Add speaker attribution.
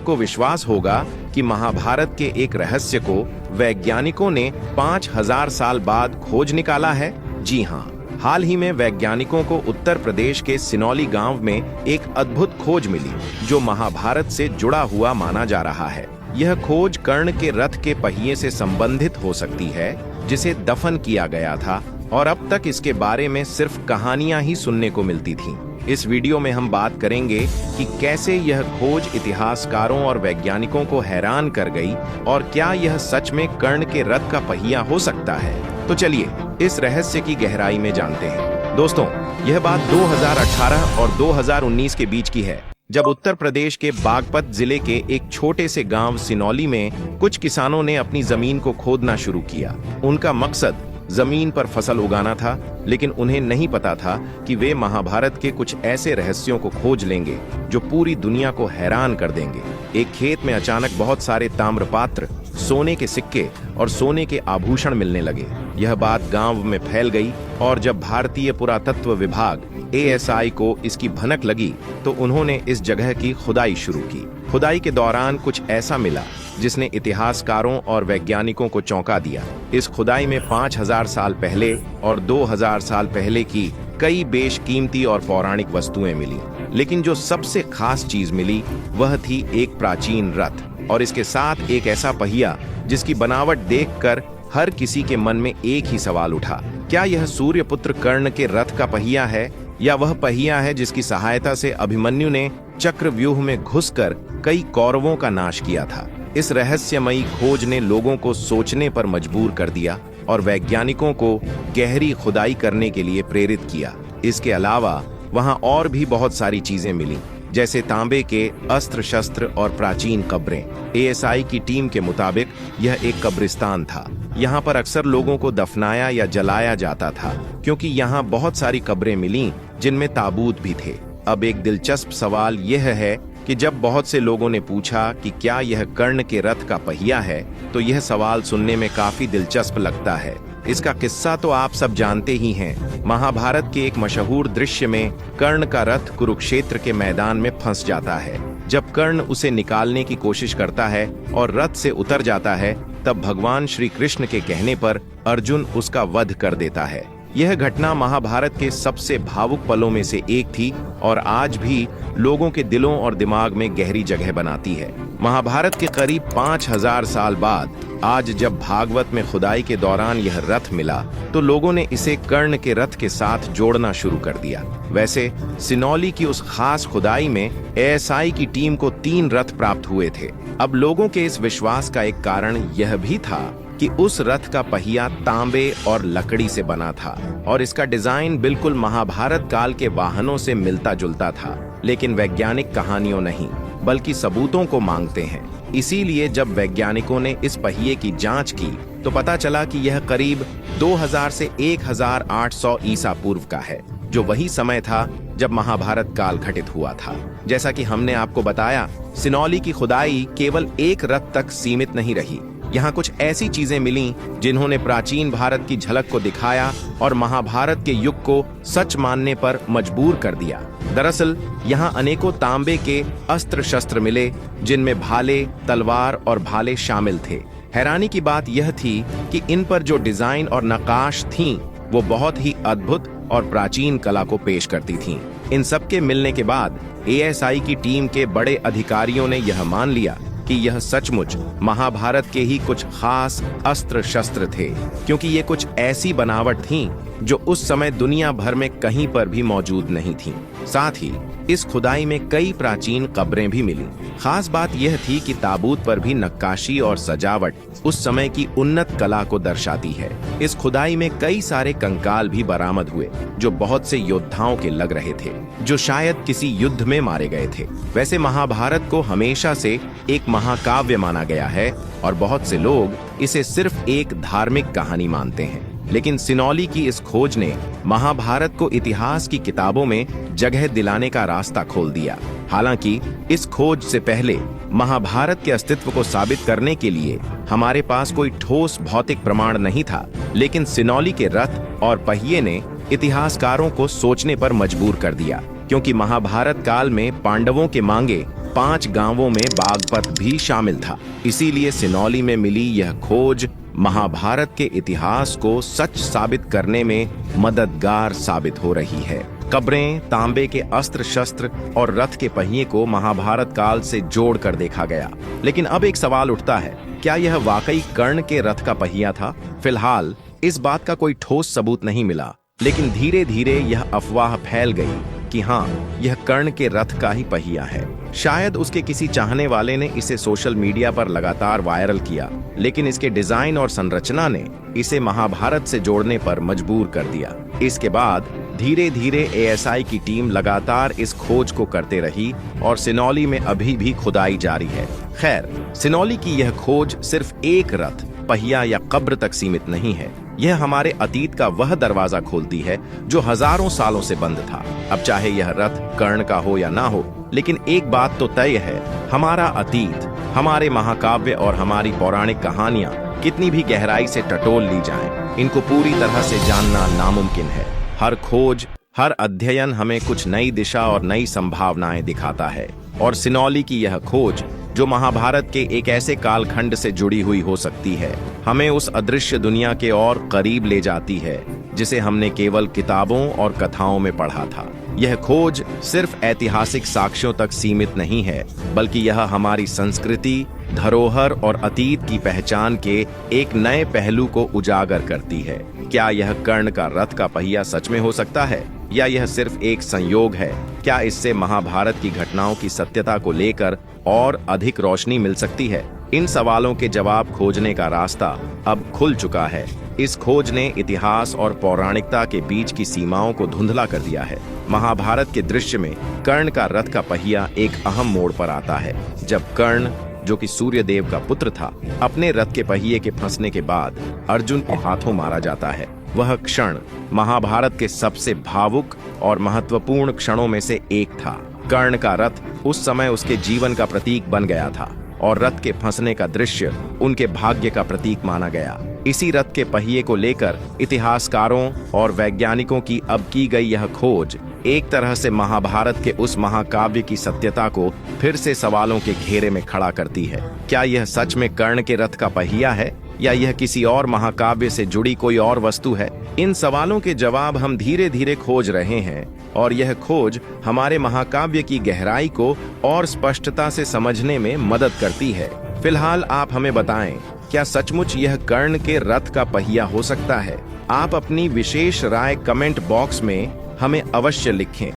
Speaker 1: आपको विश्वास होगा कि महाभारत के एक रहस्य को वैज्ञानिकों ने 5000 साल बाद खोज निकाला है। जी हाँ, हाल ही में वैज्ञानिकों को उत्तर प्रदेश के सिनौली गांव में एक अद्भुत खोज मिली जो महाभारत से जुड़ा हुआ माना जा रहा है। यह खोज कर्ण के रथ के पहिए से संबंधित हो सकती है जिसे दफन किया गया था, और अब तक इसके बारे में सिर्फ कहानियां ही सुनने को मिलती थीं। इस वीडियो में हम बात करेंगे कि कैसे यह खोज इतिहासकारों और वैज्ञानिकों को हैरान कर गई और क्या यह सच में कर्ण के रथ का पहिया हो सकता है। तो चलिए इस रहस्य की गहराई में जानते हैं। दोस्तों, यह बात 2018 और 2019 के बीच की है, जब उत्तर प्रदेश के बागपत जिले के एक छोटे से गांव सिनौली में कुछ किसानों ने अपनी जमीन को खोदना शुरू किया। उनका मकसद जमीन पर फसल उगाना था, लेकिन उन्हें नहीं पता था कि वे महाभारत के कुछ ऐसे रहस्यों को खोज लेंगे जो पूरी दुनिया को हैरान कर देंगे। एक खेत में अचानक बहुत सारे ताम्रपात्र, सोने के सिक्के और सोने के आभूषण मिलने लगे। यह बात गांव में फैल गई और जब भारतीय पुरातत्व विभाग ASI को इसकी भनक लगी तो उन्होंने इस जगह की खुदाई शुरू की। खुदाई के दौरान कुछ ऐसा मिला जिसने इतिहासकारों और वैज्ञानिकों को चौंका दिया। इस खुदाई में 5000 साल पहले और 2000 साल पहले की कई बेशकीमती और पौराणिक वस्तुएं मिली, लेकिन जो सबसे खास चीज मिली वह थी एक प्राचीन रथ और इसके साथ एक ऐसा पहिया जिसकी बनावट देखकर हर किसी के मन में एक ही सवाल उठा, क्या यह सूर्यपुत्र कर्ण के रथ का पहिया है, या वह पहिया है जिसकी सहायता से अभिमन्यु ने चक्रव्यूह में घुसकर कई कौरवों का नाश किया था। इस रहस्यमयी खोज ने लोगों को सोचने पर मजबूर कर दिया और वैज्ञानिकों को गहरी खुदाई करने के लिए प्रेरित किया। इसके अलावा वहां और भी बहुत सारी चीजें मिली, जैसे तांबे के अस्त्र शस्त्र और प्राचीन कब्रें। ASI की टीम के मुताबिक यह एक कब्रिस्तान था। यहाँ पर अक्सर लोगों को दफनाया या जलाया जाता था, क्योंकि यहाँ बहुत सारी कब्रें मिलीं जिनमें ताबूत भी थे। अब एक दिलचस्प सवाल यह है कि जब बहुत से लोगों ने पूछा कि क्या यह कर्ण के रथ का पहिया है, तो यह सवाल सुनने में काफी दिलचस्प लगता है। इसका किस्सा तो आप सब जानते ही हैं। महाभारत के एक मशहूर दृश्य में कर्ण का रथ कुरुक्षेत्र के मैदान में फंस जाता है। जब कर्ण उसे निकालने की कोशिश करता है और रथ से उतर जाता है, तब भगवान श्री कृष्ण के कहने पर अर्जुन उसका वध कर देता है। यह घटना महाभारत के सबसे भावुक पलों में से एक थी और आज भी लोगों के दिलों और दिमाग में गहरी जगह बनाती है। महाभारत के करीब 5000 साल बाद आज जब भागवत में खुदाई के दौरान यह रथ मिला, तो लोगों ने इसे कर्ण के रथ के साथ जोड़ना शुरू कर दिया। वैसे सिनौली की उस खास खुदाई में ASI की टीम को 3 रथ प्राप्त हुए थे। अब लोगों के इस विश्वास का एक कारण यह भी था कि उस रथ का पहिया तांबे और लकड़ी से बना था और इसका डिजाइन बिल्कुल महाभारत काल के वाहनों से मिलता जुलता था। लेकिन वैज्ञानिक कहानियों नहीं, बल्कि सबूतों को मांगते हैं। इसीलिए जब वैज्ञानिकों ने इस पहिए की जांच की तो पता चला कि यह करीब 2000 से 1800 ईसा पूर्व का है, जो वही समय था जब महाभारत काल घटित हुआ था। जैसा कि हमने आपको बताया, सिनौली की खुदाई केवल एक रथ तक सीमित नहीं रही। यहाँ कुछ ऐसी चीजें मिलीं जिन्होंने प्राचीन भारत की झलक को दिखाया और महाभारत के युग को सच मानने पर मजबूर कर दिया। दरअसल यहाँ अनेकों तांबे के अस्त्र शस्त्र मिले, जिनमें भाले, तलवार और भाले शामिल थे। हैरानी की बात यह थी कि इन पर जो डिजाइन और नक्काश थीं, वो बहुत ही अद्भुत और प्राचीन कला को पेश करती थीं। इन सब के मिलने के बाद ASI की टीम के बड़े अधिकारियों ने यह मान लिया कि यह सचमुच महाभारत के ही कुछ खास अस्त्र शस्त्र थे, क्योंकि ये कुछ ऐसी बनावट थीं जो उस समय दुनिया भर में कहीं पर भी मौजूद नहीं थीं। साथ ही इस खुदाई में कई प्राचीन कब्रें भी मिली। खास बात यह थी कि ताबूत पर भी नक्काशी और सजावट उस समय की उन्नत कला को दर्शाती है। इस खुदाई में कई सारे कंकाल भी बरामद हुए जो बहुत से योद्धाओं के लग रहे थे, जो शायद किसी युद्ध में मारे गए थे। वैसे महाभारत को हमेशा से एक महाकाव्य माना गया है और बहुत से लोग इसे सिर्फ एक धार्मिक कहानी मानते हैं, लेकिन सिनौली की इस खोज ने महाभारत को इतिहास की किताबों में जगह दिलाने का रास्ता खोल दिया। हालांकि इस खोज से पहले महाभारत के अस्तित्व को साबित करने के लिए हमारे पास कोई ठोस भौतिक प्रमाण नहीं था, लेकिन सिनौली के रथ और पहिए ने इतिहासकारों को सोचने पर मजबूर कर दिया, क्योंकि महाभारत काल में पांडवों के मांगे 5 गांवों में बागपत भी शामिल था। इसीलिए सिनौली में मिली यह खोज महाभारत के इतिहास को सच साबित करने में मददगार साबित हो रही है। कब्रें, तांबे के अस्त्र शस्त्र और रथ के पहिए को महाभारत काल से जोड़कर देखा गया। लेकिन अब एक सवाल उठता है, क्या यह वाकई कर्ण के रथ का पहिया था? फिलहाल इस बात का कोई ठोस सबूत नहीं मिला, लेकिन धीरे धीरे यह अफवाह फैल गई कि हाँ, यह कर्ण के रथ का ही पहिया है। शायद उसके किसी चाहने वाले ने इसे सोशल मीडिया पर लगातार वायरल किया, लेकिन इसके डिजाइन और संरचना ने इसे महाभारत से जोड़ने पर मजबूर कर दिया। इसके बाद धीरे धीरे एएसआई की टीम लगातार इस खोज को करते रही और सिनौली में अभी भी खुदाई जारी है। खैर, सिनौली की यह खोज सिर्फ एक रथ, पहिया या कब्र तक सीमित नहीं है। यह हमारे अतीत का वह दरवाजा खोलती है जो हजारों सालों से बंद था। अब चाहे यह रथ कर्ण का हो या ना हो, लेकिन एक बात तो तय है, हमारा अतीत, हमारे महाकाव्य और हमारी पौराणिक कहानियां कितनी भी गहराई से टटोल ली जाएं, इनको पूरी तरह से जानना नामुमकिन है। हर खोज, हर अध्ययन हमें कुछ नई दिशा और नई संभावनाएं दिखाता है, और सिनौली की यह खोज, जो महाभारत के एक ऐसे कालखंड से जुड़ी हुई हो सकती है, हमें उस अदृश्य दुनिया के और करीब ले जाती है जिसे हमने केवल किताबों और कथाओं में पढ़ा था। यह खोज सिर्फ ऐतिहासिक साक्ष्यों तक सीमित नहीं है, बल्कि यह हमारी संस्कृति, धरोहर और अतीत की पहचान के एक नए पहलू को उजागर करती है। क्या यह कर्ण का रथ का पहिया सच में हो सकता है, या यह सिर्फ एक संयोग है? क्या इससे महाभारत की घटनाओं की सत्यता को लेकर और अधिक रोशनी मिल सकती है? इन सवालों के जवाब खोजने का रास्ता अब खुल चुका है। इस खोज ने इतिहास और पौराणिकता के बीच की सीमाओं को धुंधला कर दिया है। महाभारत के दृश्य में कर्ण का रथ का पहिया एक अहम मोड़ पर आता है, जब कर्ण, जो कि सूर्यदेव का पुत्र था, अपने रथ के पहिए के फंसने के बाद अर्जुन के हाथों मारा जाता है। वह क्षण महाभारत के सबसे भावुक और महत्वपूर्ण क्षणों में से एक था। कर्ण का रथ उस समय उसके जीवन का प्रतीक बन गया था, और रथ के फंसने का दृश्य उनके भाग्य का प्रतीक माना गया। इसी रथ के पहिए को लेकर इतिहासकारों और वैज्ञानिकों की अब की गई यह खोज एक तरह से महाभारत के उस महाकाव्य की सत्यता को फिर से सवालों के घेरे में खड़ा करती है। क्या यह सच में कर्ण के रथ का पहिया है, या यह किसी और महाकाव्य से जुड़ी कोई और वस्तु है? इन सवालों के जवाब हम धीरे धीरे खोज रहे हैं, और यह खोज हमारे महाकाव्य की गहराई को और स्पष्टता से समझने में मदद करती है। फिलहाल आप हमें बताएं, क्या सचमुच यह कर्ण के रथ का पहिया हो सकता है? आप अपनी विशेष राय कमेंट बॉक्स में हमें अवश्य लिखें।